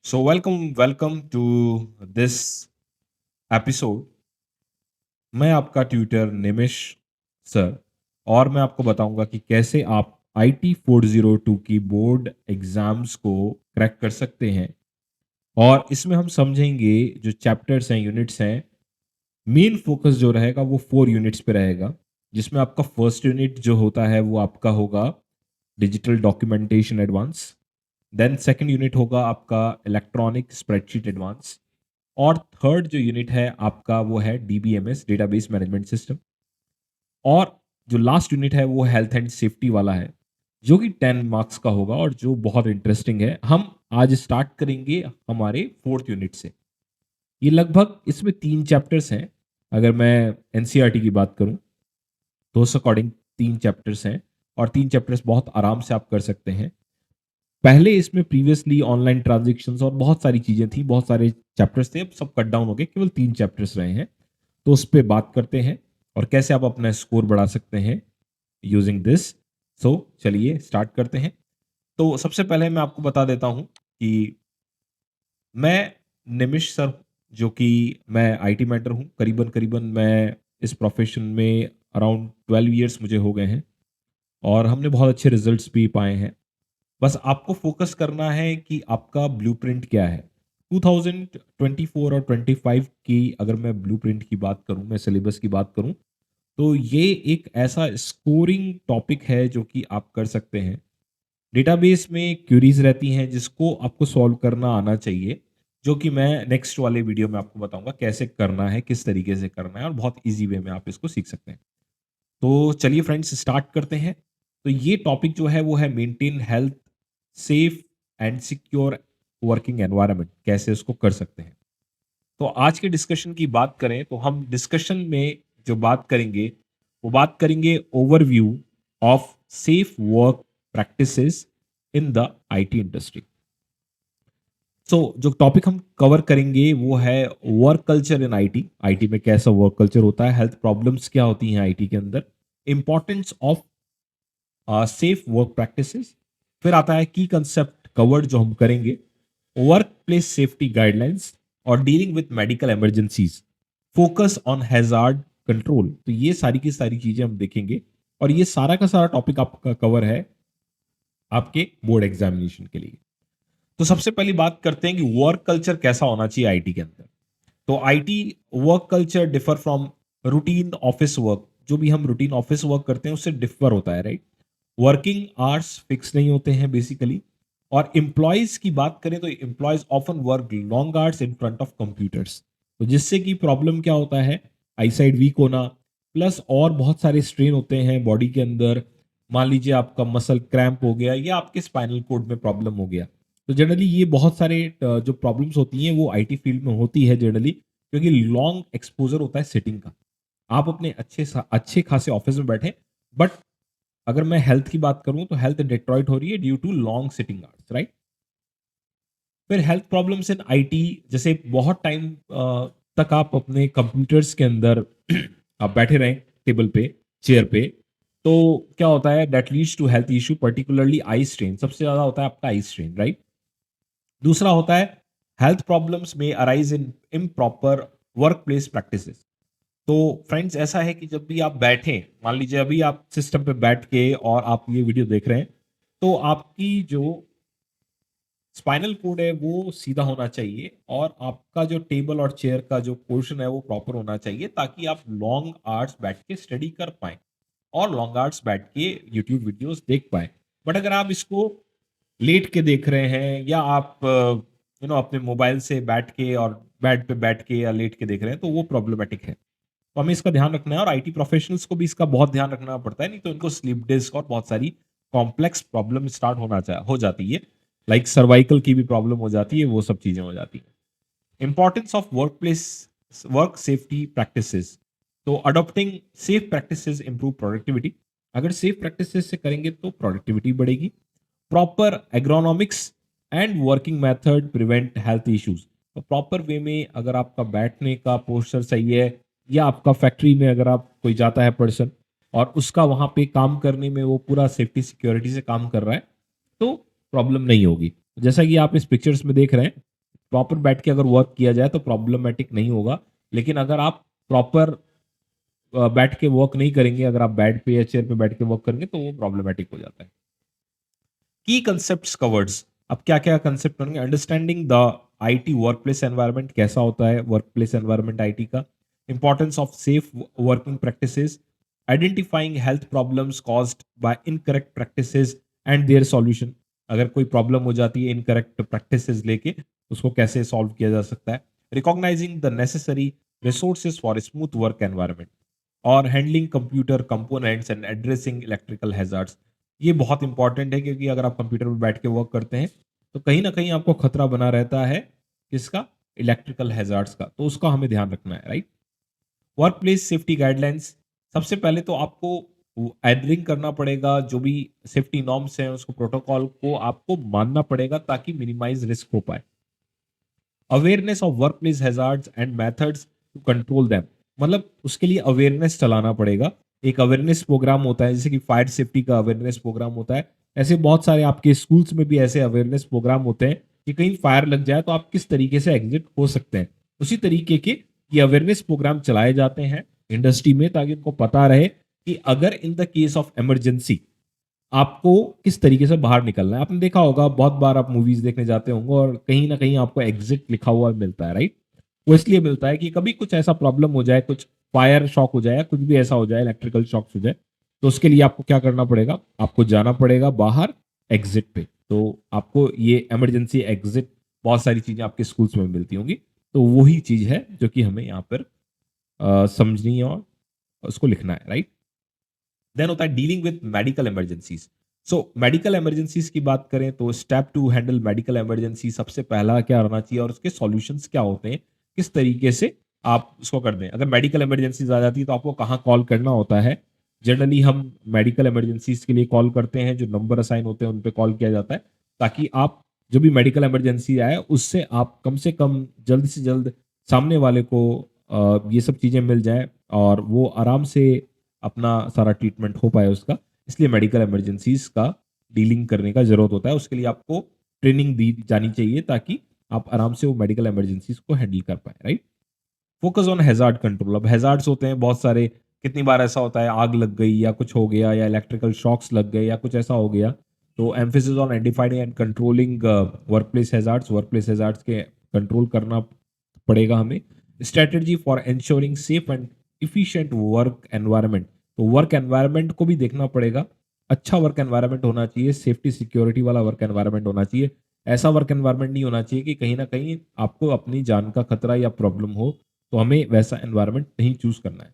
So welcome to this episode. मैं आपका tutor निमिष sir और मैं आपको बताऊंगा कि कैसे आप IT 402 की बोर्ड एग्जाम्स को क्रैक कर सकते हैं। और इसमें हम समझेंगे जो चैप्टर्स हैं, यूनिट्स हैं। मेन फोकस जो रहेगा वो 4 यूनिट्स पे रहेगा, जिसमें आपका फर्स्ट यूनिट जो होता है वो आपका होगा digital documentation advance. Then second unit होगा आपका इलेक्ट्रॉनिक स्प्रेडशीट एडवांस। और थर्ड जो यूनिट है आपका वो है DBMS, डेटाबेस मैनेजमेंट सिस्टम। और जो लास्ट यूनिट है वो हेल्थ एंड सेफ्टी वाला है, जो कि 10 मार्क्स का होगा और जो बहुत इंटरेस्टिंग है। हम आज स्टार्ट करेंगे हमारे फोर्थ यूनिट से। ये लगभग इसमें 3 चैप्टर्स हैं। अगर मैं NCERT की बात करूं तो उस अकॉर्डिंग 3 चैप्टर्स हैं, और 3 चैप्टर्स बहुत आराम से आप कर सकते हैं। पहले इसमें प्रीवियसली ऑनलाइन ट्रांजेक्शन्स और बहुत सारी चीजें थी, बहुत सारे चैप्टर्स थे, अब सब कट डाउन हो गए, केवल 3 चैप्टर्स रहे हैं। तो उस पर बात करते हैं और कैसे आप अपना स्कोर बढ़ा सकते हैं यूजिंग दिस। सो चलिए स्टार्ट करते हैं। तो सबसे पहले मैं आपको बता देता हूं कि मैं निमिष सर, जो कि मैं IT मेंटर हूं। करीबन करीबन मैं इस प्रोफेशन में अराउंड 12 ईयर्स मुझे हो गए हैं, और हमने बहुत अच्छे रिजल्ट्स भी पाए हैं। बस आपको फोकस करना है कि आपका ब्लूप्रिंट क्या है। 2024 और 25 की अगर मैं ब्लूप्रिंट की बात करूं, मैं सिलेबस की बात करूं, तो ये एक ऐसा स्कोरिंग टॉपिक है जो कि आप कर सकते हैं। डेटाबेस में क्यूरीज रहती हैं जिसको आपको सॉल्व करना आना चाहिए, जो कि मैं नेक्स्ट वाले वीडियो में आपको बताऊंगा कैसे करना है, किस तरीके से करना है, और बहुत इजी वे में आप इसको सीख सकते हैं। तो चलिए फ्रेंड्स स्टार्ट करते हैं। तो ये टॉपिक जो है वो है maintain health, safe and secure working environment, कैसे उसको कर सकते हैं। तो आज के डिस्कशन की बात करें तो हम डिस्कशन में जो बात करेंगे वो बात करेंगे overview of safe work practices in the IT industry. So जो टॉपिक हम कवर करेंगे वो है वर्क कल्चर इन IT में कैसा वर्क कल्चर होता है, हेल्थ प्रॉब्लम्स क्या होती हैं IT के अंदर, importance of safe work practices. फिर आता है की कंसेप्ट कवर्ड जो हम करेंगे, वर्क प्लेस सेफ्टी गाइडलाइंस और dealing with medical emergencies, focus on hazard control. तो ये सारी की सारी चीजें हम देखेंगे, और ये सारा का सारा टॉपिक आपका कवर है आपके बोर्ड एग्जामिनेशन के लिए। तो सबसे पहली बात करते हैं कि वर्क कल्चर कैसा होना चाहिए IT के अंदर। तो IT work culture differ from routine office work. जो भी हम रूटीन ऑफिस वर्क करते हैं उससे डिफर होता है, राइट। वर्किंग आवर्स फिक्स नहीं होते हैं बेसिकली। और एम्प्लॉयज की बात करें तो employees often work long hours in front of computers. तो जिससे कि प्रॉब्लम क्या होता है, आईसाइड वीक होना, प्लस और बहुत सारे स्ट्रेन होते हैं बॉडी के अंदर। मान लीजिए आपका मसल क्रैम्प हो गया या आपके स्पाइनल कोड में प्रॉब्लम हो गया। तो जनरली ये बहुत सारे जो प्रॉब्लम्स होती हैं वो IT फील्ड में होती है जनरली, क्योंकि लॉन्ग एक्सपोजर होता है सिटिंग का। आप अपने अच्छे खासे ऑफिस में बैठे, बट अगर मैं हेल्थ की बात करूं तो हेल्थ डिट्रॉइट हो रही है due to long sitting hours, right. फिर हेल्थ प्रॉब्लम्स इन IT, जैसे बहुत टाइम तक आप अपने कंप्यूटर्स के अंदर आप बैठे रहें, टेबल पे, चेयर पे, तो क्या होता है, that leads to health issue, particularly eye strain. सबसे ज्यादा होता है आपका आई स्ट्रेन, राइट। दूसरा होता है हेल्थ प्रॉब्लम्स में arise in improper work place practices. तो फ्रेंड्स ऐसा है कि जब भी आप बैठें, मान लीजिए अभी आप सिस्टम पे बैठ के और आप ये वीडियो देख रहे हैं, तो आपकी जो स्पाइनल कोड है वो सीधा होना चाहिए, और आपका जो टेबल और चेयर का जो पोर्शन है वो प्रॉपर होना चाहिए, ताकि आप लॉन्ग आवर्स बैठ के स्टडी कर पाए और लॉन्ग आवर्स बैठ के यूट्यूब वीडियोस देख पाए। बट अगर आप इसको लेट के देख रहे हैं, या आप अपने मोबाइल से बैठ के और बेड पे बैठ के या लेट के देख रहे हैं, तो वो प्रॉब्लमेटिक है। तो हमें इसका ध्यान रखना है, और IT प्रोफेशनल्स को भी इसका बहुत ध्यान रखना पड़ता है, नहीं तो उनको स्लीप डिस्क और बहुत सारी कॉम्प्लेक्स प्रॉब्लम स्टार्ट हो जाती है। लाइक सर्वाइकल की भी प्रॉब्लम हो जाती है, वो सब चीजें हो जाती है। Importance of work place work safety practices. तो adopting safe practices improve productivity. अगर सेफ प्रैक्टिसेस से करेंगे तो प्रोडक्टिविटी बढ़ेगी। Proper ergonomics and working method prevent health issues. तो प्रॉपर वे में अगर आपका बैठने का पोस्चर सही है, या आपका फैक्ट्री में अगर आप कोई जाता है पर्सन और उसका वहां पे काम करने में वो पूरा सेफ्टी सिक्योरिटी से काम कर रहा है, तो प्रॉब्लम नहीं होगी। जैसा कि आप इस पिक्चर्स में देख रहे हैं, प्रॉपर बैठ के अगर वर्क किया जाए तो प्रॉब्लमेटिक नहीं होगा, लेकिन अगर आप प्रॉपर बैठ के वर्क नहीं करेंगे, अगर आप बेड पे या चेयर पे बैठ के वर्क करेंगे तो वो प्रॉब्लमेटिक हो जाता है। की कंसेप्ट कवर्ड्स, अब क्या क्या कंसेप्ट होंगे? Understanding the IT workplace environment, कैसा होता है वर्कप्लेस एनवायरनमेंट आईटी का, importance of safe working practices, identifying health problems caused by incorrect practices and their solution, अगर कोई प्रॉब्लम हो जाती है इनकरेक्ट प्रैक्टिसेस लेके, उसको कैसे सॉल्व किया जा सकता है, recognising the necessary resources for smooth work environment, और handling computer components and addressing electrical hazards. ये बहुत इंपॉर्टेंट है क्योंकि अगर आप कंप्यूटर पर बैठ के वर्क करते हैं तो कहीं ना कहीं आपको खतरा बना रहता है, किसका? इलेक्ट्रिकल हैजार्ड्स का, तो उसका हमें ध्यान रखना है, right. Work place safety guidelines, सबसे पहले तो आपको एडरिंग करना पड़ेगा, जो भी सेफ्टी नॉर्म्स हैं उसको, प्रोटोकॉल को आपको मानना पड़ेगा ताकि मिनिमाइज रिस्क हो पाए। Awareness of work place hazards and methods to control them, मतलब उसके लिए अवेयरनेस चलाना पड़ेगा। एक अवेयरनेस प्रोग्राम होता है, जैसे कि फायर सेफ्टी का अवेयरनेस प्रोग्राम होता है, ऐसे बहुत सारे आपके स्कूल्स में भी ऐसे अवेयरनेस प्रोग्राम होते हैं कि कहीं फायर लग जाए तो आप किस तरीके से एग्जिट हो सकते हैं। उसी तरीके के ये अवेयरनेस प्रोग्राम चलाए जाते हैं इंडस्ट्री में, ताकि उनको पता रहे कि अगर in the case of emergency आपको किस तरीके से बाहर निकलना है। आपने देखा होगा बहुत बार आप मूवीज देखने जाते होंगे और कहीं ना कहीं आपको एग्जिट लिखा हुआ मिलता है, राइट। वो इसलिए मिलता है कि कभी कुछ ऐसा प्रॉब्लम हो जाए, कुछ फायर शॉक हो जाए, कुछ भी ऐसा हो जाए, इलेक्ट्रिकल शॉक हो जाए, तो उसके लिए आपको क्या करना पड़ेगा? आपको जाना पड़ेगा बाहर एग्जिट पे। तो आपको ये इमरजेंसी एग्जिट, बहुत सारी चीजें आपके स्कूल्स में मिलती होंगी, तो वही चीज है जो कि हमें यहाँ पर समझनी है और उसको लिखना है, राइट। देन होता है dealing with medical emergencies. So medical emergencies की बात करें तो step to handle medical emergency, सबसे पहला क्या रहना चाहिए और उसके सॉल्यूशंस क्या होते हैं, किस तरीके से आप उसको कर दें। अगर मेडिकल इमरजेंसीज आ जाती है तो आपको कहाँ कॉल करना होता है? जनरली हम मेडिकल इमरजेंसीज के लिए कॉल करते हैं, जो नंबर असाइन होते हैं उन पे कॉल किया जाता है, ताकि आप जो भी मेडिकल इमरजेंसी आए उससे आप कम से कम जल्द से जल्द सामने वाले को ये सब चीज़ें मिल जाए और वो आराम से अपना सारा ट्रीटमेंट हो पाए उसका। इसलिए मेडिकल इमरजेंसीज का डीलिंग करने का जरूरत होता है, उसके लिए आपको ट्रेनिंग दी जानी चाहिए ताकि आप आराम से वो मेडिकल इमरजेंसीज को हैंडल कर पाए, right. Focus on hazard control, अब हैजार्ड्स होते हैं बहुत सारे, कितनी बार ऐसा होता है आग लग गई या कुछ हो गया या इलेक्ट्रिकल शॉक्स लग गए या कुछ ऐसा हो गया, तो emphasis on identifying and controlling workplace hazards, workplace hazards के कंट्रोल करना पड़ेगा हमें। Strategy for ensuring safe and efficient work environment, तो वर्क एनवायरनमेंट को भी देखना पड़ेगा। अच्छा वर्क एनवायरनमेंट होना चाहिए, सेफ्टी सिक्योरिटी वाला वर्क एनवायरनमेंट होना चाहिए। ऐसा वर्क एनवायरनमेंट नहीं होना चाहिए कि कहीं ना कहीं आपको अपनी जान का खतरा या प्रॉब्लम हो, तो हमें वैसा एनवायरनमेंट नहीं चूज करना है।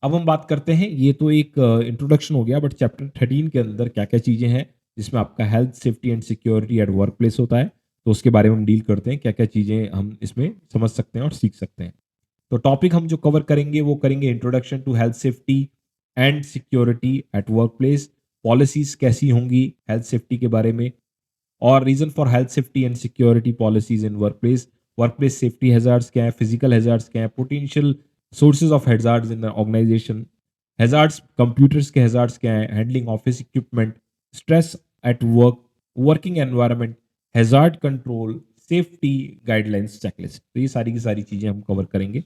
अब हम बात करते हैं, ये तो एक इंट्रोडक्शन हो गया, बट चैप्टर 13 के अंदर क्या क्या चीजें हैं जिसमें आपका health safety and security at work place होता है, तो उसके बारे में हम डील करते हैं, क्या क्या चीजें हम इसमें समझ सकते हैं और सीख सकते हैं। तो टॉपिक हम जो कवर करेंगे वो करेंगे introduction to health safety and security at work place, policies कैसी होंगी हेल्थ सेफ्टी के बारे में, और reason for health safety and security policies in work place safety hazards क्या है, फिजिकल हैजार्ड्स क्या है, potential sources of hazards in the organisation, hazards computers के हैजार्ड्स क्या है, handling office equipment, stress at work, working environment, hazard control, safety guidelines checklist, तो ये सारी की सारी चीजें हम कवर करेंगे।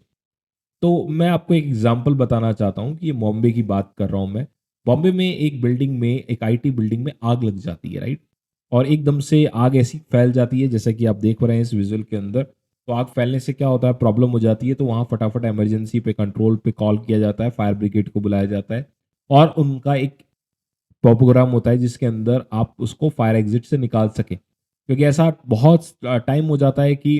तो मैं आपको एक एग्जांपल बताना चाहता हूँ कि ये बॉम्बे की बात कर रहा हूँ मैं। बॉम्बे में एक बिल्डिंग में, एक आईटी बिल्डिंग में आग लग जाती है, राइट। और एकदम से आग ऐसी फैल जाती है जैसा कि आप देख रहे हैं इस विजुअल के अंदर। तो आग फैलने से क्या होता है, प्रॉब्लम हो जाती है, तो वहाँ फटाफट इमरजेंसी पे कंट्रोल पे कॉल किया जाता है, फायर ब्रिगेड को बुलाया जाता है और उनका एक प्रोग्राम होता है जिसके अंदर आप उसको फायर एग्जिट से निकाल सकें। क्योंकि ऐसा बहुत टाइम हो जाता है कि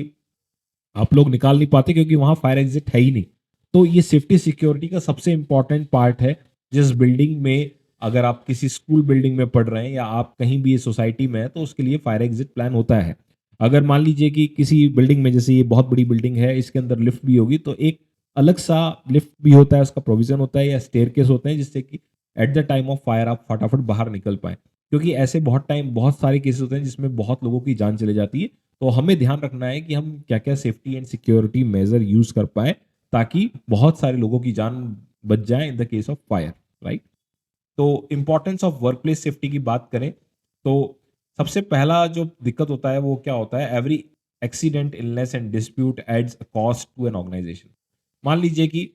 आप लोग निकाल नहीं पाते क्योंकि वहां फायर एग्जिट है ही नहीं। तो ये सेफ्टी सिक्योरिटी का सबसे इंपॉर्टेंट पार्ट है। जिस बिल्डिंग में, अगर आप किसी स्कूल बिल्डिंग में पढ़ रहे हैं या आप कहीं भी सोसाइटी में है, तो उसके लिए फायर एग्जिट प्लान होता है। अगर मान लीजिए कि किसी बिल्डिंग में, जैसे ये बहुत बड़ी बिल्डिंग है, इसके अंदर लिफ्ट भी होगी, तो एक अलग सा लिफ्ट भी होता है, उसका प्रोविजन होता है, या स्टेयरकेस होते हैं, जिससे कि at the time of fire आप फटाफट बाहर निकल पाए। क्योंकि ऐसे बहुत सारे केसेस होते हैं जिसमें बहुत लोगों की जान चली जाती है। तो हमें ध्यान रखना है कि हम क्या क्या safety and security measure use कर पाए ताकि बहुत सारे लोगों की जान बच जाए in the case of fire, right. तो इंपॉर्टेंस ऑफ वर्कप्लेस सेफ्टी की बात करें तो सबसे पहला जो दिक्कत होता है वो क्या होता है, every accident, illness and dispute adds a cost to an organisation. मान लीजिए कि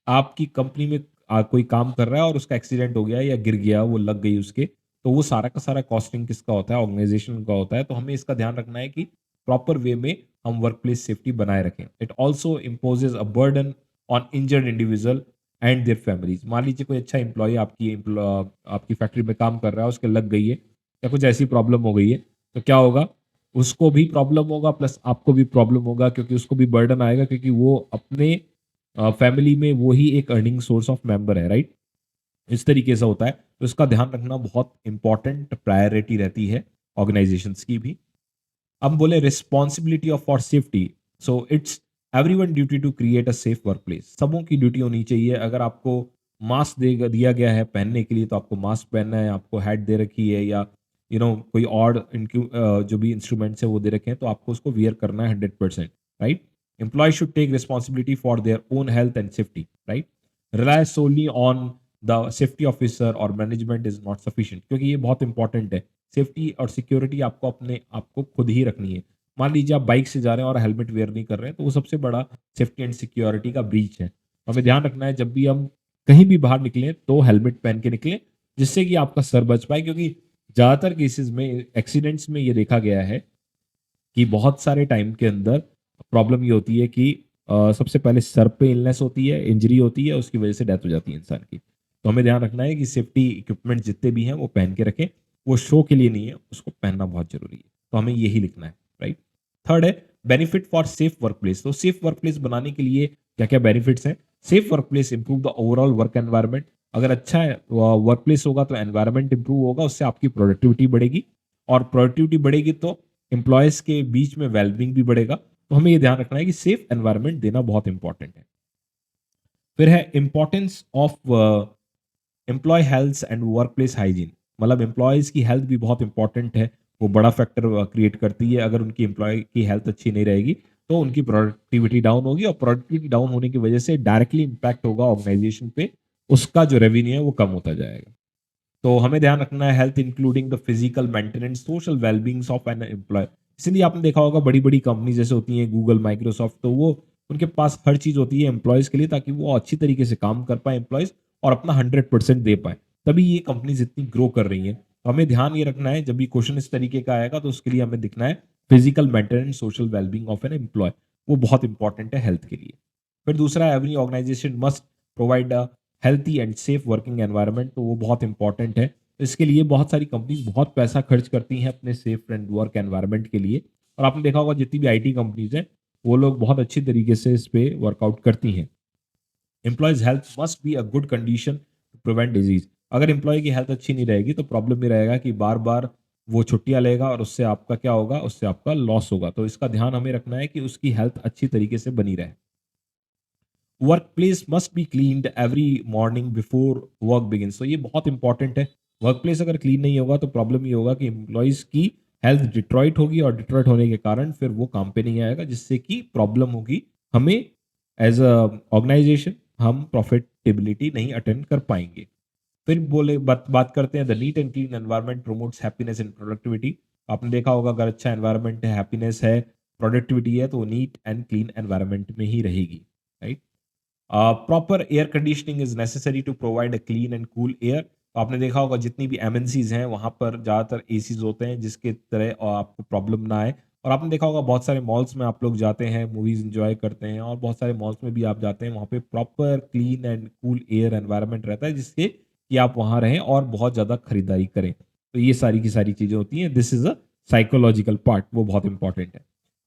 आपकी कंपनी में कोई काम कर रहा है और उसका एक्सीडेंट हो गया या गिर गया, वो लग गई उसके, तो वो सारा का सारा कॉस्टिंग किसका होता है? ऑर्गेनाइजेशन का होता है। तो हमें इसका ध्यान रखना है कि प्रॉपर वे में हम वर्क प्लेस सेफ्टी बनाए रखें। It also imposes a burden on injured individual and their families. मान लीजिए कोई अच्छा एम्प्लॉय आपकी फैक्ट्री में काम कर रहा है, उसके लग गई है या कुछ ऐसी प्रॉब्लम हो गई है, तो क्या होगा? उसको भी प्रॉब्लम होगा प्लस आपको भी प्रॉब्लम होगा, क्योंकि उसको भी बर्डन आएगा, क्योंकि वो अपने फैमिली में वो ही एक अर्निंग सोर्स ऑफ मेंबर है, राइट? इस तरीके से होता है। तो इसका ध्यान रखना बहुत इंपॉर्टेंट प्रायोरिटी रहती है ऑर्गेनाइजेशंस की भी। हम बोले responsibility of for safety, so it's everyone duty to create a safe work place. सबों की ड्यूटी होनी चाहिए। अगर आपको मास्क दिया गया है पहनने के लिए, तो आपको मास्क पहनना है। आपको हैट दे रखी है या कोई और जो भी इंस्ट्रूमेंट्स है वो दे रखे हैं, तो आपको उसको वियर करना है 100%, right? Employee should take responsibility for their own health and safety, right? Rely solely on the safety officer और मैनेजमेंट इज नॉट सफिशिएंट, क्योंकि ये बहुत इंपॉर्टेंट है। सेफ्टी और सिक्योरिटी आपको अपने आपको खुद ही रखनी है। मान लीजिए आप बाइक से जा रहे हैं और हेलमेट वेयर नहीं कर रहे हैं, तो वो सबसे बड़ा सेफ्टी एंड सिक्योरिटी का ब्रीच है। हमें ध्यान रखना है जब भी हम कहीं भी बाहर निकलें तो हेलमेट पहन के निकलें, जिससे कि आपका सर बच पाए। क्योंकि ज़्यादातर केसेस में, एक्सीडेंट्स में ये देखा गया है कि बहुत सारे टाइम के अंदर प्रॉब्लम ये होती है कि सबसे पहले सर पे इलनेस होती है, इंजरी होती है, उसकी वजह से डेथ हो जाती है इंसान की। तो हमें ध्यान रखना है कि सेफ्टी इक्विपमेंट जितने भी हैं वो पहन के रखें। वो शो के लिए नहीं है, उसको पहनना बहुत जरूरी है। तो हमें यही लिखना है, राइट? थर्ड है benefit for safe work place. तो सेफ वर्क प्लेस बनाने के लिए क्या क्या बेनिफिट्स हैं? Safe work place improve the overall work environment. अगर अच्छा वर्क प्लेस होगा तो एनवायरनमेंट इंप्रूव होगा, उससे आपकी प्रोडक्टिविटी बढ़ेगी, और प्रोडक्टिविटी बढ़ेगी तो एम्प्लॉयज के बीच में वेलबींग भी बढ़ेगा। तो हमें ये ध्यान रखना है कि सेफ एनवायरनमेंट देना बहुत इंपॉर्टेंट है। फिर है importance of employee health and work place hygiene. मतलब एम्प्लॉयज की हेल्थ भी बहुत इंपॉर्टेंट है, वो बड़ा फैक्टर क्रिएट करती है। अगर उनकी एम्प्लॉय की हेल्थ अच्छी नहीं रहेगी तो उनकी प्रोडक्टिविटी डाउन होगी, और प्रोडक्टिविटी डाउन होने की वजह से डायरेक्टली इंपैक्ट होगा ऑर्गेनाइजेशन पे। उसका जो रेवेन्यू है वो कम होता जाएगा। तो हमें ध्यान रखना है health including the physical maintenance, social wellbeings of an employee. इसलिए आपने देखा होगा बड़ी बड़ी कंपनी जैसे होती हैं गूगल, माइक्रोसॉफ्ट, तो वो उनके पास हर चीज होती है एम्प्लॉयज के लिए, ताकि वो अच्छी तरीके से काम कर पाए एम्प्लॉयज, और अपना 100% दे पाए। तभी ये कंपनीज इतनी ग्रो कर रही हैं। तो हमें ध्यान ये रखना है जब भी क्वेश्चन इस तरीके का आएगा तो उसके लिए हमें दिखना है physical maintenance, social wellbeing of an employee. वो बहुत इंपॉर्टेंट है हेल्थ के लिए। फिर दूसरा, every organisation must provide a healthy and safe working environment. तो वो बहुत इंपॉर्टेंट है। तो इसके लिए बहुत सारी कंपनीज बहुत पैसा खर्च करती हैं अपने सेफ एंड वर्क एनवायरनमेंट के लिए। और आपने देखा होगा जितनी भी आईटी कंपनीज हैं वो लोग बहुत अच्छी तरीके से इस पे वर्कआउट करती हैं। Employees health must be a good condition to prevent disease. अगर एम्प्लॉय की हेल्थ अच्छी नहीं रहेगी तो प्रॉब्लम ये रहेगा कि बार बार वो छुट्टियां लेगा, और उससे आपका क्या होगा? उससे आपका लॉस होगा। तो इसका ध्यान हमें रखना है कि उसकी हेल्थ अच्छी तरीके से बनी रहे। Work place must be cleaned every morning before work begins. तो ये बहुत इंपॉर्टेंट है। वर्क प्लेस अगर क्लीन नहीं होगा तो प्रॉब्लम ये होगा कि एम्प्लॉयज की हेल्थ डिट्रॉइट होगी, और डिट्रॉइट होने के कारण फिर वो काम पे नहीं आएगा, जिससे कि प्रॉब्लम होगी हमें एज अ ऑर्गेनाइजेशन। हम प्रॉफिटेबिलिटी नहीं अटेंड कर पाएंगे। फिर बोले बात करते हैं the neat and clean environment promotes happiness and productivity. आपने देखा होगा अगर अच्छा एनवायरनमेंट है, हैप्पीनेस है, प्रोडक्टिविटी है, तो नीट एंड क्लीन एनवायरनमेंट में ही रहेगी, right? Proper air conditioning is necessary to provide a clean and cool air. तो आपने देखा होगा जितनी भी एमएनसीज हैं वहां पर ज़्यादातर एसीज होते हैं, जिसके तरह आपको प्रॉब्लम ना आए। और आपने देखा होगा बहुत सारे मॉल्स में आप लोग जाते हैं, मूवीज इंजॉय करते हैं, और बहुत सारे मॉल्स में भी आप जाते हैं, वहाँ पे proper clean and cool air environment रहता है, जिससे कि आप वहाँ रहें और बहुत ज़्यादा खरीदारी करें। तो ये सारी की सारी चीज़ें होती हैं। This is a psychological part, वो बहुत इंपॉर्टेंट है।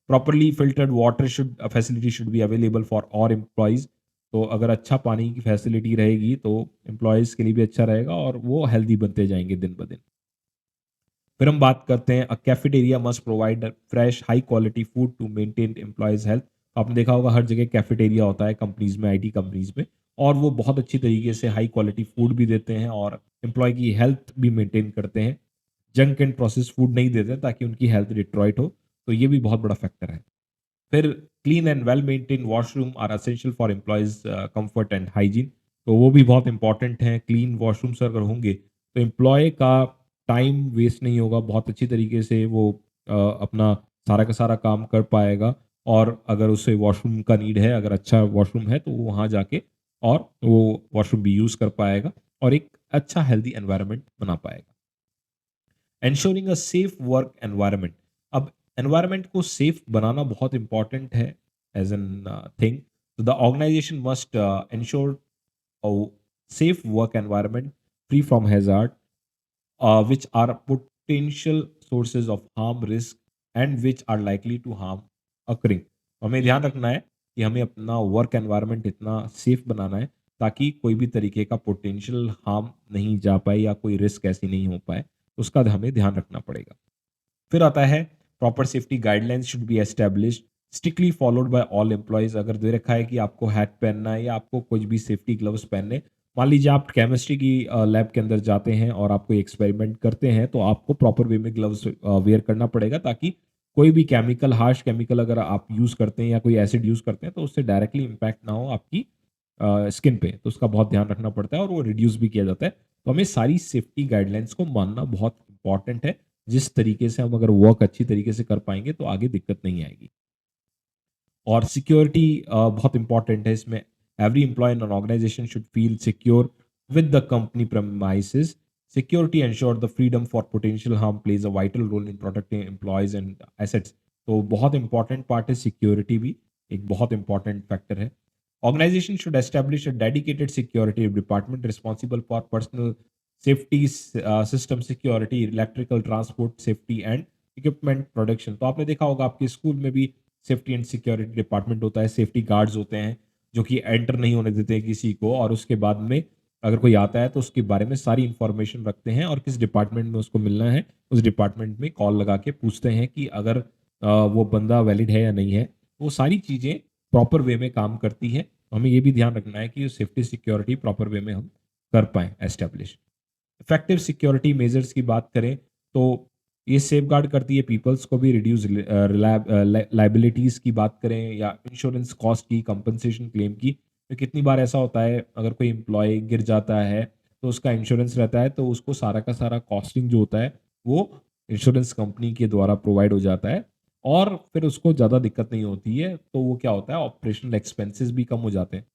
Properly filtered water should facility should be available for all employees. तो अगर अच्छा पानी की फैसिलिटी रहेगी तो एम्प्लॉयज़ के लिए भी अच्छा रहेगा, और वो हेल्दी बनते जाएंगे दिन ब दिन। फिर हम बात करते हैं, a cafeteria must provide fresh high quality food to maintain employees health. आपने देखा होगा हर जगह कैफेटेरिया होता है कंपनीज में, आईटी कंपनीज में, और वो बहुत अच्छी तरीके से हाई क्वालिटी फूड भी देते हैं और एम्प्लॉय की हेल्थ भी मेंटेन करते हैं। जंक एंड प्रोसेस फूड नहीं देते ताकि उनकी हेल्थ डिट्रॉइट हो। तो ये भी बहुत बड़ा फैक्टर है। फिर clean and well maintain washroom are essential for employees comfort and hygiene. तो वो भी बहुत इंपॉर्टेंट हैं। क्लीन वॉशरूम्स अगर होंगे तो एम्प्लॉय का टाइम वेस्ट नहीं होगा, बहुत अच्छी तरीके से वो अपना सारा का सारा काम कर पाएगा, और अगर उसे वॉशरूम का नीड है, अगर अच्छा वॉशरूम है तो वो वहाँ जाके और वो वॉशरूम भी यूज़ कर पाएगा और एक अच्छा हेल्दी एनवायरनमेंट बना पाएगा। Ensuring a safe work environment. अब एनवायरनमेंट को सेफ बनाना बहुत इंपॉर्टेंट है एज एन थिंग। तो the organisation must ensure a safe work environment free from hazard, which are potential sources of harm, risk, and which are likely to harm occurring. हमें ध्यान रखना है कि हमें अपना वर्क एनवायरनमेंट इतना सेफ बनाना है ताकि कोई भी तरीके का पोटेंशियल हार्म नहीं जा पाए या कोई रिस्क ऐसी नहीं हो पाए, उसका हमें ध्यान रखना पड़ेगा। फिर आता है proper safety guidelines should be established strictly followed by all employees. अगर दे रखा है कि आपको हैट पहनना है या आपको कुछ भी सेफ्टी ग्लव्स पहनने, मान लीजिए आप केमिस्ट्री की लैब के अंदर जाते हैं और आप कोई एक्सपेरिमेंट करते हैं तो आपको प्रॉपर वे में ग्लव्स वेयर करना पड़ेगा ताकि कोई भी केमिकल, हार्श केमिकल अगर आप यूज़ करते हैं या कोई एसिड यूज़ करते हैं तो उससे डायरेक्टली इम्पैक्ट ना हो आपकी स्किन पे, तो उसका बहुत ध्यान रखना पड़ता है और वो रिड्यूस भी किया जाता है। तो हमें सारी सेफ्टी गाइडलाइंस को मानना बहुत इंपॉर्टेंट है। जिस तरीके से हम अगर वर्क अच्छी तरीके से कर पाएंगे तो आगे दिक्कत नहीं आएगी। और सिक्योरिटी बहुत इंपॉर्टेंट है इसमें। Every employee in an organisation should feel secure with the company premises. Security ensure the freedom for potential harm plays a vital role in protecting employees and assets. तो बहुत इंपॉर्टेंट पार्ट है security भी, एक बहुत important factor है। Organization should establish a dedicated security department responsible for personal safety, system security, electrical transport safety and equipment production. तो आपने देखा होगा आपके स्कूल में भी सेफ्टी एंड सिक्योरिटी डिपार्टमेंट होता है, सेफ्टी गार्ड्स होते हैं जो कि एंटर नहीं होने देते हैं किसी को, और उसके बाद में अगर कोई आता है तो उसके बारे में सारी इंफॉर्मेशन रखते हैं और किस डिपार्टमेंट में उसको मिलना है उस डिपार्टमेंट में कॉल लगा के पूछते हैं कि अगर वो बंदा वैलिड है या नहीं है। वो सारी चीज़ें प्रॉपर वे में काम करती है। हमें ये भी ध्यान रखना है कि सेफ्टी सिक्योरिटी प्रॉपर वे में हम कर पाएँ एस्टेब्लिश। इफेक्टिव सिक्योरिटी मेजर्स की बात करें तो ये सेफगार्ड करती है पीपल्स को भी, रिड्यूस लाइबिलिटीज़ की बात करें या इंश्योरेंस कॉस्ट की, कंपनसेशन क्लेम की। तो कितनी बार ऐसा होता है अगर कोई एम्प्लॉय गिर जाता है तो उसका इंश्योरेंस रहता है तो उसको सारा का सारा कॉस्टिंग जो होता है वो इंश्योरेंस कंपनी के द्वारा प्रोवाइड हो जाता है और फिर उसको ज़्यादा दिक्कत नहीं होती है। तो वो क्या होता है, ऑपरेशनल एक्सपेंसेस भी कम हो जाते हैं।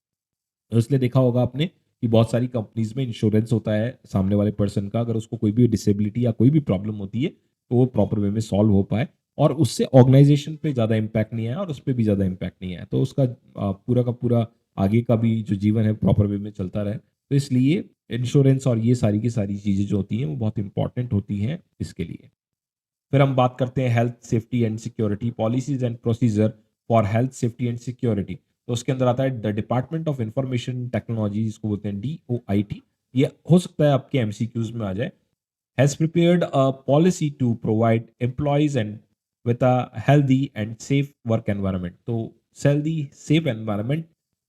तो इसलिए देखा होगा आपने कि बहुत सारी कंपनीज में इंश्योरेंस होता है सामने वाले पर्सन का, अगर उसको कोई भी डिसेबिलिटी या कोई भी प्रॉब्लम होती है तो वो प्रॉपर वे में सॉल्व हो पाए और उससे ऑर्गेनाइजेशन पे ज़्यादा इम्पैक्ट नहीं आया और उस पर भी ज़्यादा इम्पैक्ट नहीं आया, तो उसका पूरा का पूरा आगे का भी जो जीवन है प्रॉपर वे में चलता रहे। तो इसलिए इंश्योरेंस और ये सारी की सारी चीज़ें जो होती हैं वो बहुत इंपॉर्टेंट होती हैं इसके लिए। फिर हम बात करते हैं health safety and security policies and procedure for health safety and security. तो उसके अंदर आता है the department of information technology, जिसको बोलते हैं DOIT। ये हो सकता है आपके MCQs में आ जाए। Has prepared a policy to provide employees and with a healthy and safe work environment. तो हेल्दी सेफ एनवायरनमेंट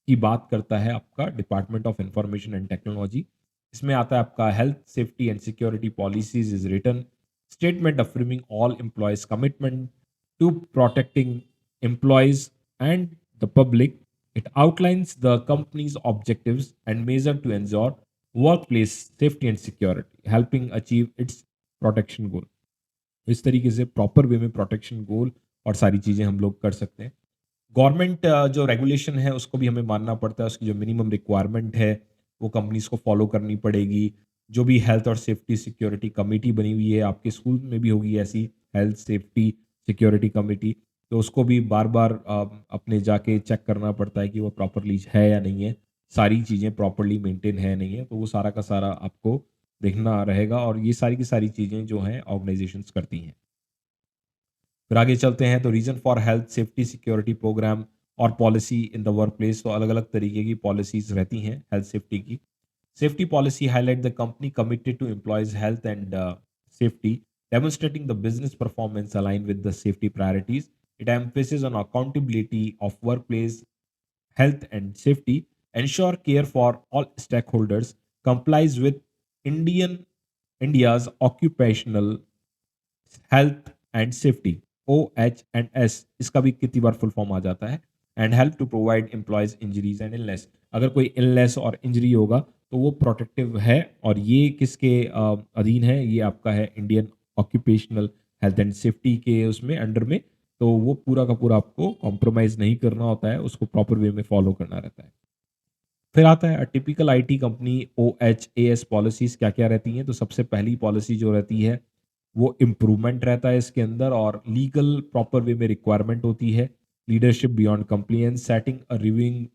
की बात करता है आपका department of information and technology. इसमें आता है आपका health safety and security policies is written statement affirming all employees' commitment to protecting employees and the public. It outlines the company's objectives and measures to ensure workplace safety and security, helping achieve its protection goal. इस तरीके से proper way में protection गोल और सारी चीज़ें हम लोग कर सकते हैं। गवर्नमेंट जो रेगुलेशन है उसको भी हमें मानना पड़ता है, उसकी जो मिनिमम रिक्वायरमेंट है वो कंपनीज को फॉलो करनी पड़ेगी। जो भी हेल्थ और सेफ्टी सिक्योरिटी कमेटी बनी हुई है, आपके स्कूल में भी होगी ऐसी हेल्थ सेफ्टी सिक्योरिटी कमेटी, तो उसको भी बार बार अपने जाके चेक करना पड़ता है कि वो प्रॉपरली है या नहीं है, सारी चीज़ें प्रॉपरली मेंटेन है नहीं है, तो वो सारा का सारा आपको देखना रहेगा और ये सारी की सारी चीज़ें जो हैं ऑर्गेनाइजेशंस करती हैं। फिर आगे चलते हैं तो reason for health safety security program और policy in the work place. तो अलग अलग तरीके की पॉलिसीज रहती हैं हेल्थ सेफ्टी की। Safety policy highlight the company committed to employees health and safety, demonstrating the business performance aligned with the safety priorities. It emphasizes on accountability of workplace health and safety, ensure care for all stakeholders, complies with Indian India's occupational health and safety, OH&S, इसका भी कितनी बार full form आ जाता है, and help to provide employees injuries and illness. अगर कोई illness और injury होगा तो वो प्रोटेक्टिव है और ये किसके अधीन है, ये आपका है Indian occupational health and safety के उसमें अंडर में तो वो पूरा का पूरा आपको कॉम्प्रोमाइज़ नहीं करना होता है, उसको प्रॉपर वे में फॉलो करना रहता है। फिर आता है typical IT company OHAS policies क्या-क्या रहती हैं, तो सबसे पहली पॉलिसी जो रहती है, वो इम्प्रूवमेंट रहता है इसके अंदर और लीगल प्रॉपर वे में रिक्वायरमेंट होती है। Leadership beyond compliance, setting reviewing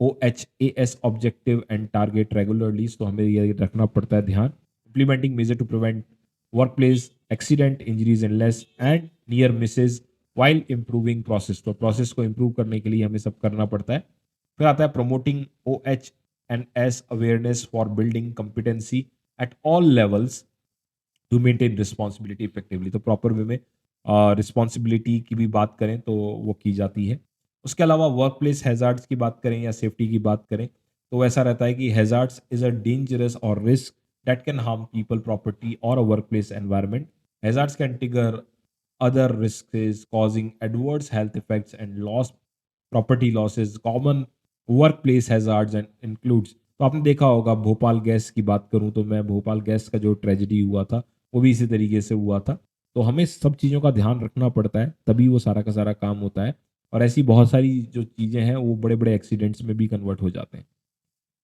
OHAS objective and target regularly, तो हमें ये रखना पड़ता है ध्यान। Implementing measure to prevent workplace accident, injuries and less and near misses while improving process, तो प्रोसेस को इम्प्रूव करने के लिए हमें सब करना पड़ता है। फिर आता है promoting OH&S awareness for building competency at all levels to maintain responsibility effectively, तो प्रॉपर वे में रिस्पॉन्सिबिलिटी की भी बात करें तो वो की जाती है। उसके अलावा वर्क प्लेस हैजार्ड्स की बात करें या सेफ्टी की बात करें, तो ऐसा रहता है कि हैजार्ड्स इज अ डेंजरस और risk that can harm people, property और a work place environment. Hazards can trigger other risks is causing adverse health effects and loss, property losses. Common workplace hazards and includes, तो आपने देखा होगा Bhopal gas की बात करूं तो मैं भोपाल गैस का जो ट्रेजेडी हुआ था वो भी इसी तरीके से हुआ था। तो हमें सब चीज़ों का ध्यान रखना पड़ता है, तभी वो सारा का सारा काम होता है। और ऐसी बहुत सारी जो चीज़ें हैं वो बड़े बड़े एक्सीडेंट्स में भी कन्वर्ट हो जाते हैं।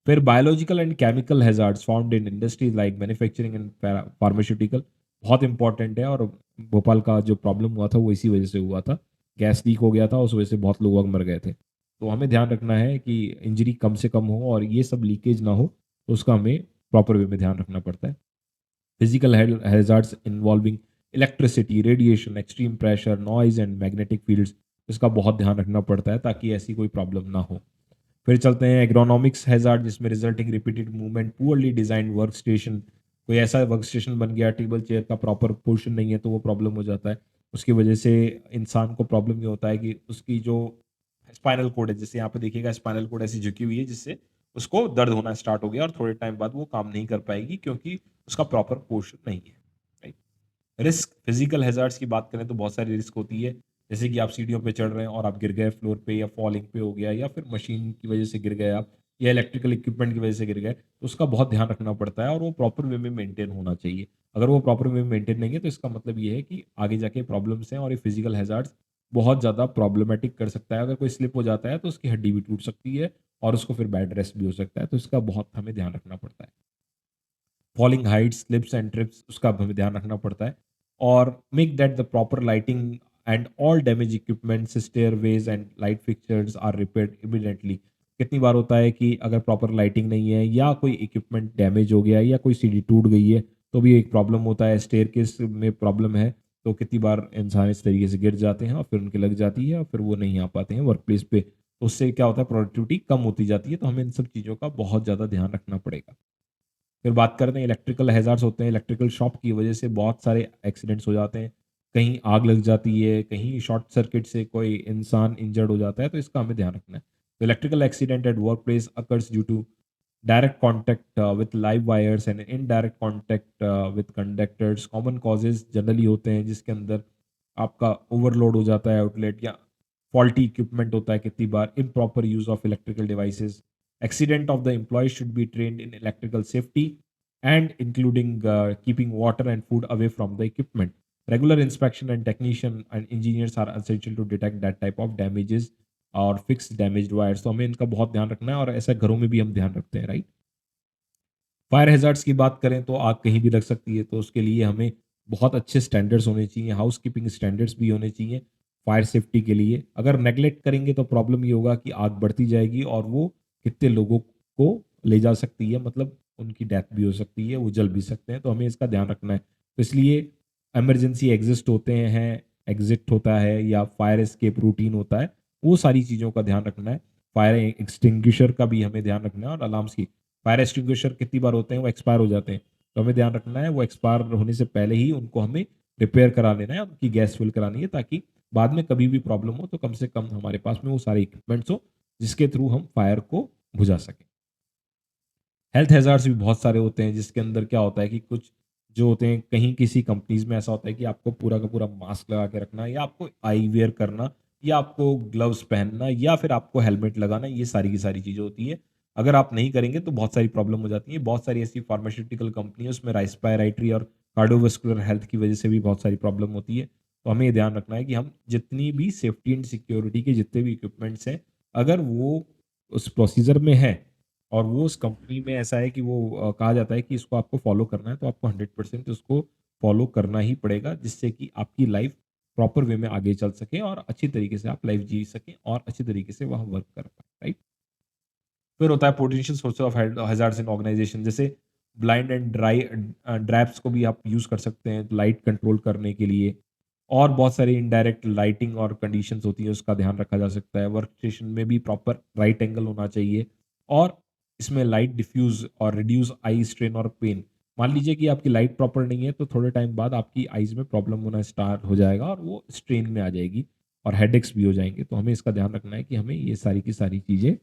फिर biological and chemical hazards found in industries like manufacturing and pharmaceutical, बहुत इंपॉर्टेंट है। और भोपाल का जो प्रॉब्लम हुआ था वो इसी वजह से हुआ था, गैस लीक हो गया था, उस वजह से बहुत लोग मर गए थे। तो हमें ध्यान रखना है कि इंजरी कम से कम हो और ये सब लीकेज ना हो, तो उसका हमें प्रॉपर वे में ध्यान रखना पड़ता है। Physical hazards involving electricity, radiation, extreme pressure, noise and magnetic fields, इसका बहुत ध्यान रखना पड़ता है ताकि ऐसी कोई प्रॉब्लम ना हो। फिर चलते हैं एग्रोनॉमिक्स हैजार्ड, जिसमें resulting repeated movement, poorly designed work station, कोई ऐसा वर्क स्टेशन बन गया टेबल चेयर का प्रॉपर पोर्शन नहीं है तो वो प्रॉब्लम हो जाता है। उसकी वजह से इंसान को प्रॉब्लम ये होता है कि उसकी जो स्पाइनल कोड है, जैसे यहाँ पे देखिएगा स्पाइनल कोड ऐसी झुकी हुई है जिससे उसको दर्द होना स्टार्ट हो गया और थोड़े टाइम बाद वो काम नहीं कर पाएगी क्योंकि उसका प्रॉपर पोर्शन नहीं है, राइट। रिस्क, फिजिकल हैजार्ड्स की बात करें तो बहुत सारी रिस्क होती है, जैसे कि आप सीढ़ियों पे चढ़ रहे हैं और आप गिर गए फ्लोर पे, या फॉलिंग पे हो गया, या फिर मशीन की वजह से गिर गए आप, या इलेक्ट्रिकल इक्विपमेंट की वजह से गिर गए, तो उसका बहुत ध्यान रखना पड़ता है और वो प्रॉपर वे में मेंटेन होना चाहिए। अगर वो प्रॉपर वे में मेंटेन नहीं है तो इसका मतलब ये है कि आगे जाके प्रॉब्लम्स हैं और ये फिजिकल हैजार्ड्स बहुत ज़्यादा प्रॉब्लमेटिक कर सकता है। अगर कोई स्लिप हो जाता है तो उसकी हड्डी भी टूट सकती है और उसको फिर बेड रेस्ट भी हो सकता है, तो इसका बहुत हमें ध्यान रखना पड़ता है। Falling heights, slips and trips, उसका हमें ध्यान रखना पड़ता है। और make that the proper lighting and all damage equipments, stairways and light fixtures are repaired immediately. कितनी बार होता है कि अगर प्रॉपर लाइटिंग नहीं है या कोई इक्विपमेंट डैमेज हो गया है या कोई सीढ़ी टूट गई है तो भी एक प्रॉब्लम होता है। स्टेयरकेस में प्रॉब्लम है तो कितनी बार इंसान इस तरीके से गिर जाते हैं और फिर उनके लग जाती है और फिर वो नहीं आ पाते हैं वर्क प्लेस पे, तो उससे क्या होता है, प्रोडक्टिविटी कम होती जाती है। तो हमें इन सब चीज़ों का बहुत ज़्यादा ध्यान रखना पड़ेगा। फिर बात करते हैं इलेक्ट्रिकल हैजार्ड्स होते हैं, इलेक्ट्रिकल शॉक की वजह से बहुत सारे एक्सीडेंट्स हो जाते हैं। कहीं आग लग जाती है, कहीं शॉर्ट सर्किट से कोई इंसान इंजर्ड हो जाता है, तो इसका हमें ध्यान रखना है। तो electrical accident at work place occurs due to direct contact with live wires and indirect contact with conductors. Common causes generally होते हैं जिसके अंदर आपका ओवरलोड हो जाता है आउटलेट, या फॉल्टी इक्विपमेंट होता है कितनी बार, improper use of electrical devices. Accident of the employee should be trained in electrical safety and including keeping water and food away from the equipment. Regular inspection and technician and engineers are essential to detect that type of damages और fix damaged wires, तो हमें इनका बहुत ध्यान रखना है और ऐसा घरों में भी हम ध्यान रखते हैं, राइट। फायर हैजार्ड्स की बात करें तो आग कहीं भी लग सकती है, तो उसके लिए हमें बहुत अच्छे स्टैंडर्ड्स होने चाहिए, हाउस कीपिंग स्टैंडर्ड्स भी होने चाहिए फायर सेफ्टी के लिए। अगर नेग्लेक्ट करेंगे तो प्रॉब्लम ये होगा कि आग बढ़ती जाएगी और वो कितने लोगों को ले जा सकती है, मतलब उनकी डेथ भी हो सकती है, वो जल भी सकते हैं, तो हमें इसका ध्यान रखना है। तो इसलिए इमरजेंसी एग्जिस्ट होते हैं, एग्जिट होता है या फायर एस्केप रूटीन होता है, वो सारी चीज़ों का ध्यान रखना है। फायर एक्सटिंग्विशर का भी हमें ध्यान रखना है और अलार्म्स की। फायर एक्सटिंग्विशर कितनी बार होते हैं वो एक्सपायर हो जाते हैं, तो हमें ध्यान रखना है वो एक्सपायर होने से पहले ही उनको हमें रिपेयर करा लेना है, उनकी गैस फिल करानी है, ताकि बाद में कभी भी प्रॉब्लम हो तो कम से कम हमारे पास में वो सारे इक्विपमेंट्स हो जिसके थ्रू हम फायर को बुझा सकें। हेल्थ हैजार्ड्स भी बहुत सारे होते हैं जिसके अंदर क्या होता है कि कुछ जो होते हैं, कहीं किसी कंपनीज में ऐसा होता है कि आपको पूरा का पूरा मास्क लगा के रखना, या आपको आई वेयर करना, या आपको ग्लव्स पहनना, या फिर आपको हेलमेट लगाना, ये सारी की सारी चीज़ें होती है। अगर आप नहीं करेंगे तो बहुत सारी प्रॉब्लम हो जाती है। बहुत सारी ऐसी फार्मास्यूटिकल कंपनी है उसमें रेस्पिरेटरी और कार्डियोवास्कुलर हेल्थ की वजह से भी बहुत सारी प्रॉब्लम होती है। तो हमें ये ध्यान रखना है कि हम जितनी भी सेफ्टी एंड सिक्योरिटी के जितने भी इक्विपमेंट्स हैं, अगर वो उस प्रोसीजर में है और वो उस कंपनी में ऐसा है कि वो कहा जाता है कि इसको आपको फॉलो करना है, तो आपको 100% उसको फॉलो करना ही पड़ेगा, जिससे कि आपकी लाइफ प्रॉपर वे में आगे चल सके और अच्छी तरीके से आप लाइफ जी सकें और अच्छी तरीके से वहाँ वर्क कर पाए, राइट। फिर होता है potential source of hazards in organisation, जैसे ब्लाइंड एंड ड्रैप्स को भी आप यूज़ कर सकते हैं लाइट कंट्रोल करने के लिए, और बहुत सारी इनडायरेक्ट लाइटिंग और कंडीशंस होती हैं, उसका ध्यान रखा जा सकता है। वर्क स्टेशन में भी प्रॉपर राइट एंगल होना चाहिए, और इसमें लाइट डिफ्यूज और रिड्यूस आई स्ट्रेन और पेन। मान लीजिए कि आपकी लाइट प्रॉपर नहीं है, तो थोड़े टाइम बाद आपकी आईज में प्रॉब्लम होना स्टार्ट हो जाएगा और वो स्ट्रेन में आ जाएगी और हेडेक्स भी हो जाएंगे। तो हमें इसका ध्यान रखना है कि हमें ये सारी की सारी चीज़ें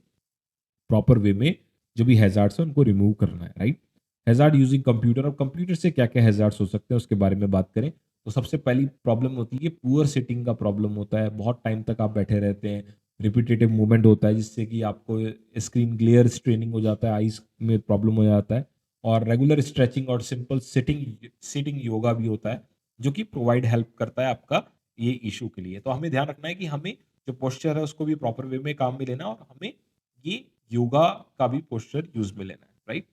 प्रॉपर वे में जो भी हैजार्ड्स है उनको रिमूव करना है, राइट। हैजार्ड यूजिंग कंप्यूटर, अब कंप्यूटर से क्या क्या हैजार्ड्स हो सकते हैं उसके बारे में बात करें, तो सबसे पहली प्रॉब्लम होती है कि पुअर सिटिंग का प्रॉब्लम होता है, बहुत टाइम तक आप बैठे रहते हैं, रिपीटेटिव मूवमेंट होता है जिससे कि आपको स्क्रीन ग्लेयर स्ट्रेनिंग हो जाता है, आइज में प्रॉब्लम हो जाता है, और रेगुलर स्ट्रेचिंग और सिंपल सिटिंग सिटिंग योगा भी होता है जो कि प्रोवाइड हेल्प करता है आपका ये इशू के लिए। तो हमें ध्यान रखना है कि हमें जो पोस्चर है उसको भी प्रॉपर वे में काम में लेना, और हमें ये योगा का भी पोस्चर यूज में लेना है, राइट।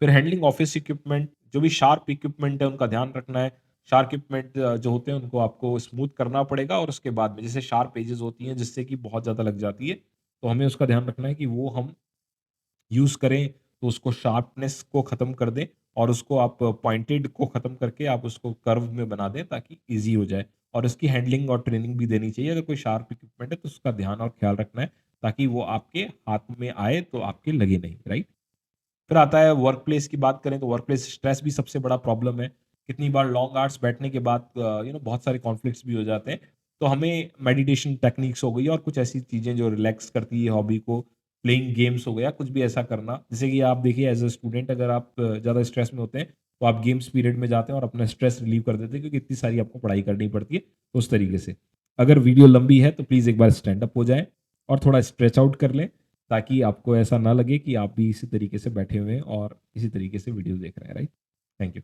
फिर हैंडलिंग ऑफिस इक्विपमेंट, जो भी शार्प इक्विपमेंट है उनका ध्यान रखना है। शार्प इक्विपमेंट जो होते हैं उनको आपको स्मूथ करना पड़ेगा, और उसके बाद में जैसे शार्प एजेस होती हैं जिससे कि बहुत ज़्यादा लग जाती है, तो हमें उसका ध्यान रखना है कि वो हम यूज़ करें तो उसको शार्पनेस को ख़त्म कर दें, और उसको आप पॉइंटेड को ख़त्म करके आप उसको कर्व में बना दें ताकि ईज़ी हो जाए। और उसकी हैंडलिंग और ट्रेनिंग भी देनी चाहिए। अगर कोई शार्प इक्विपमेंट है तो उसका ध्यान और ख़्याल रखना है ताकि वो आपके हाथ में आए तो आपके लगे नहीं, राइट? फिर आता है वर्क प्लेस की बात करें, तो वर्क प्लेस स्ट्रेस भी सबसे बड़ा प्रॉब्लम है। कितनी बार लॉन्ग आवर्स बैठने के बाद बहुत सारे कॉन्फ्लिक्ट्स भी हो जाते हैं। तो हमें मेडिटेशन टेक्निक्स हो गई और कुछ ऐसी चीज़ें जो रिलैक्स करती है हॉबी को, प्लेइंग गेम्स हो गया, कुछ भी ऐसा करना। जैसे कि आप देखिए एज़ अ स्टूडेंट अगर आप ज़्यादा स्ट्रेस में होते हैं, तो आप गेम्स पीरियड में जाते हैं और अपना स्ट्रेस रिलीव कर देते हैं, क्योंकि इतनी सारी आपको पढ़ाई करनी पड़ती है। तो उस तरीके से अगर वीडियो लंबी है तो प्लीज़ एक बार स्टैंड अप हो जाएँ और थोड़ा स्ट्रेच आउट कर लें, ताकि आपको ऐसा ना लगे कि आप भी इसी तरीके से बैठे हुए हैं और इसी तरीके से वीडियो देख रहे हैं, राइट। Thank you.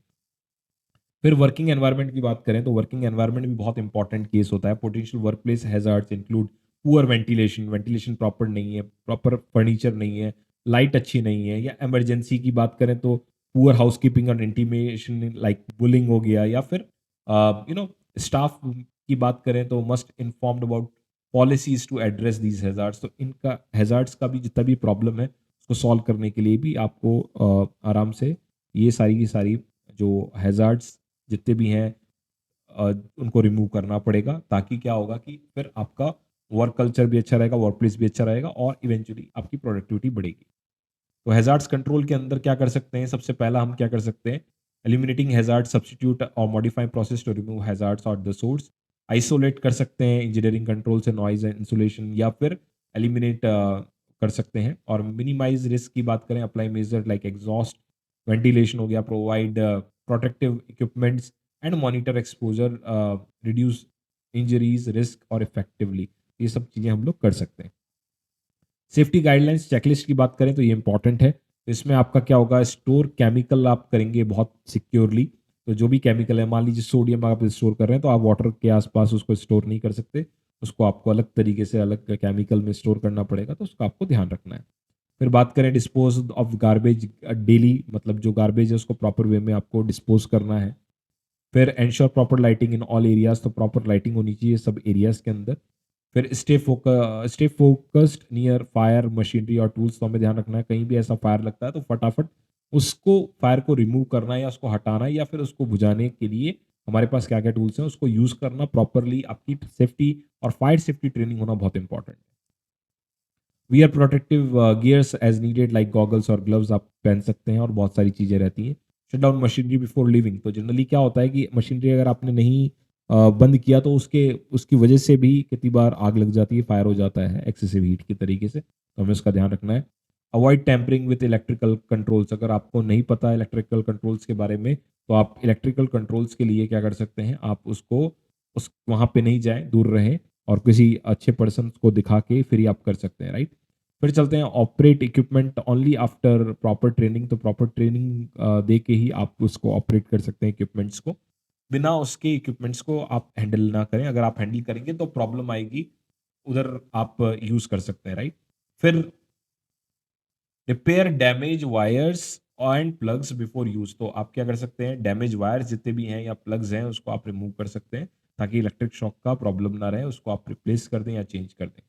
फिर वर्किंग एनवायरनमेंट की बात करें, तो वर्किंग एनवायरनमेंट भी बहुत इंपॉर्टेंट केस होता है। Potential work place hazards include poor ventilation, ventilation proper नहीं है, प्रॉपर फर्नीचर नहीं है, लाइट अच्छी नहीं है, या इमरजेंसी की बात करें तो पुअर हाउसकीपिंग और इंटीमेशन लाइक बुलिंग हो गया, या फिर स्टाफ की बात करें तो must informed about policies to address these hazards. तो इनका हैजार्ड्स का भी जितना भी प्रॉब्लम है उसको सॉल्व करने के लिए भी आपको आराम से ये सारी की सारी जो हैजार्ड्स जितने भी हैं उनको रिमूव करना पड़ेगा, ताकि क्या होगा कि फिर आपका वर्क कल्चर भी अच्छा रहेगा, वर्क प्लेस भी अच्छा रहेगा, और इवेंचुअली आपकी प्रोडक्टिविटी बढ़ेगी। तो हैजार्ड्स कंट्रोल के अंदर क्या कर सकते हैं, सबसे पहला हम क्या कर सकते हैं, एलिमिनेटिंग हैजार्ड, सब्स्टिट्यूट और modify process to remove hazards और द सोर्स। आइसोलेट कर सकते हैं इंजीनियरिंग कंट्रोल से नॉइज एंड इंसुलेशन, या फिर एलिमिनेट कर सकते हैं। और मिनिमाइज रिस्क की बात करें, apply measure like exhaust ventilation हो गया, provide protective equipments and monitor exposure, reduce injuries risk और इफेक्टिवली। ये सब चीज़ें हम लोग कर सकते हैं। सेफ्टी गाइडलाइंस चेकलिस्ट की बात करें तो ये इंपॉर्टेंट है। तो इसमें आपका क्या होगा, स्टोर केमिकल आप करेंगे बहुत सिक्योरली। तो जो भी केमिकल है, मान लीजिए सोडियम आप स्टोर कर रहे हैं, तो आप वाटर के आसपास उसको स्टोर नहीं कर सकते, उसको आपको अलग तरीके से अलग केमिकल में स्टोर करना पड़ेगा, तो उसका आपको ध्यान रखना है। फिर बात करें डिस्पोज ऑफ गार्बेज डेली, मतलब जो गार्बेज है उसको प्रॉपर वे में आपको डिस्पोज करना है। फिर ensure proper lighting in all areas, तो प्रॉपर लाइटिंग होनी चाहिए सब एरियाज के अंदर। फिर stay focused near fire machinery और टूल्स, तो हमें ध्यान रखना है कहीं भी ऐसा फायर लगता है तो फटाफट उसको फायर को रिमूव करना है, या उसको हटाना है, या फिर उसको बुझाने के लिए हमारे पास क्या क्या टूल्स हैं उसको यूज करना प्रॉपरली। आपकी सेफ्टी और फायर सेफ्टी ट्रेनिंग होना बहुत इंपॉर्टेंट है। Wear protective gears as needed like goggles और ग्लव्स आप पहन सकते हैं, और बहुत सारी चीज़ें रहती हैं। Shut down machinery before living, तो जनरली क्या होता है कि मशीनरी अगर आपने नहीं बंद किया तो उसके उसकी वजह से भी कितनी बार आग लग जाती है, फायर हो जाता है एक्सेसिव हीट की तरीके से, तो हमें उसका ध्यान रखना है। Avoid tampering with electrical controls, अगर आपको नहीं पता इलेक्ट्रिकल कंट्रोल्स के बारे में, तो आप इलेक्ट्रिकल कंट्रोल्स के लिए क्या कर सकते हैं, आप उसको उस वहाँ पे नहीं जाएं, दूर रहें, और किसी अच्छे पर्सन को दिखा के फिर ही आप कर सकते हैं, राइट। फिर चलते हैं operate equipment only after proper training, तो प्रॉपर ट्रेनिंग दे के ही आप उसको ऑपरेट कर सकते हैं इक्विपमेंट्स को। बिना उसके इक्विपमेंट्स को आप हैंडल ना करें। अगर आप हैंडल करेंगे तो प्रॉब्लम आएगी, उधर आप यूज कर सकते हैं, राइट। फिर repair damage wires and plugs before use. तो आप क्या कर सकते हैं, डैमेज वायर्स जितने भी हैं या प्लग्स हैं उसको आप रिमूव कर सकते हैं, ताकि इलेक्ट्रिक शॉक का प्रॉब्लम ना रहे, उसको आप रिप्लेस कर दें या चेंज कर दें।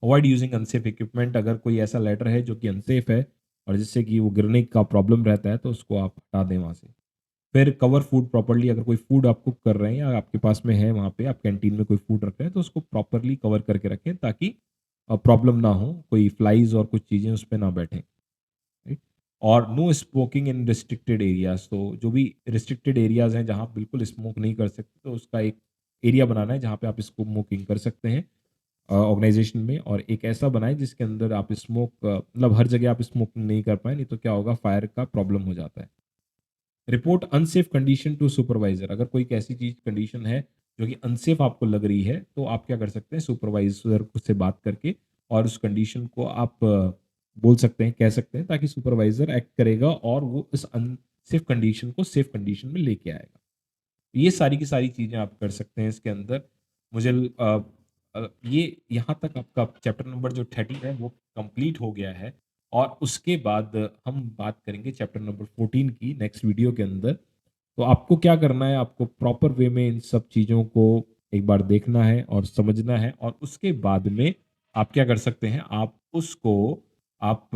Avoid using unsafe equipment. अगर कोई ऐसा लेटर है जो कि अनसेफ है और जिससे कि वो गिरने का प्रॉब्लम रहता है तो उसको आप हटा दें वहाँ से। फिर कवर फूड प्रॉपर्ली। अगर कोई फूड आप कुक कर रहे हैं या आपके पास में है, वहाँ पे आप कैंटीन में कोई फूड रख रहे हैं, तो उसको प्रॉपर्ली कवर करके रखें, ताकि प्रॉब्लम ना हो, कोई फ्लाइज और कुछ चीज़ें उस पर ना बैठें, राइट। और no smoking in restricted areas. तो जो भी रिस्ट्रिक्टेड एरियाज हैं जहाँ आप बिल्कुल स्मोक नहीं कर सकते, तो उसका एक एरिया बनाना है जहाँ पे आप स्मोकिंग कर सकते हैं ऑर्गेनाइजेशन में। और एक ऐसा बनाए जिसके अंदर आप स्मोक, मतलब हर जगह आप स्मोकिंग नहीं कर पाए, नहीं तो क्या होगा, फायर का प्रॉब्लम हो जाता है। Report unsafe condition to supervisor. अगर कोई ऐसी चीज कंडीशन है जो कि अनसेफ आपको लग रही है, तो आप क्या कर सकते हैं, सुपरवाइजर से बात करके और उस कंडीशन को आप बोल सकते हैं, कह सकते हैं, ताकि सुपरवाइजर एक्ट करेगा और वो इस अनसेफ कंडीशन को सेफ कंडीशन में लेके आएगा। ये सारी की सारी चीजें आप कर सकते हैं इसके अंदर। मुझे ये यहाँ तक आपका चैप्टर नंबर जो 30 है वो कंप्लीट हो गया है। और उसके बाद हम बात करेंगे चैप्टर नंबर 14 की नेक्स्ट वीडियो के अंदर। तो आपको क्या करना है, आपको प्रॉपर वे में इन सब चीज़ों को एक बार देखना है और समझना है, और उसके बाद में आप क्या कर सकते हैं, आप उसको आप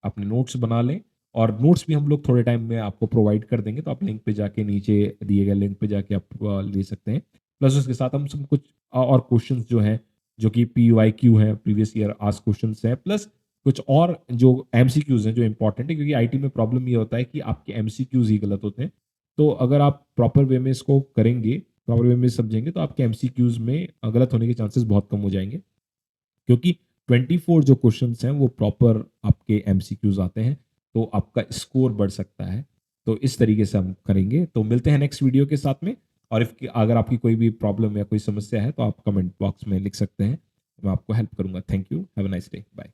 अपने नोट्स बना लें। और नोट्स भी हम लोग थोड़े टाइम में आपको प्रोवाइड कर देंगे, तो आप लिंक पे जाके, नीचे दिए गए लिंक पे जाके आप ले सकते हैं। प्लस उसके साथ हम सब कुछ और क्वेश्चंस जो हैं, जो कि PYQ हैं, प्रीवियस ईयर आस्क क्वेश्चंस हैं, प्लस कुछ और जो MCQs हैं जो इंपॉर्टेंट है, क्योंकि आईटी में प्रॉब्लम ये होता है कि आपके MCQs ही गलत होते हैं। तो अगर आप प्रॉपर वे में इसको करेंगे, प्रॉपर वे में समझेंगे, तो आपके MCQs में गलत होने के चांसेस बहुत कम हो जाएंगे, क्योंकि 24 जो क्वेश्चंस हैं वो प्रॉपर आपके MCQs आते हैं, तो आपका स्कोर बढ़ सकता है। तो इस तरीके से हम करेंगे। तो मिलते हैं नेक्स्ट वीडियो के साथ में। और अगर आपकी कोई भी प्रॉब्लम या कोई समस्या है तो आप कमेंट बॉक्स में लिख सकते हैं, मैं आपको हेल्प करूंगा। Thank you, have a nice day, bye.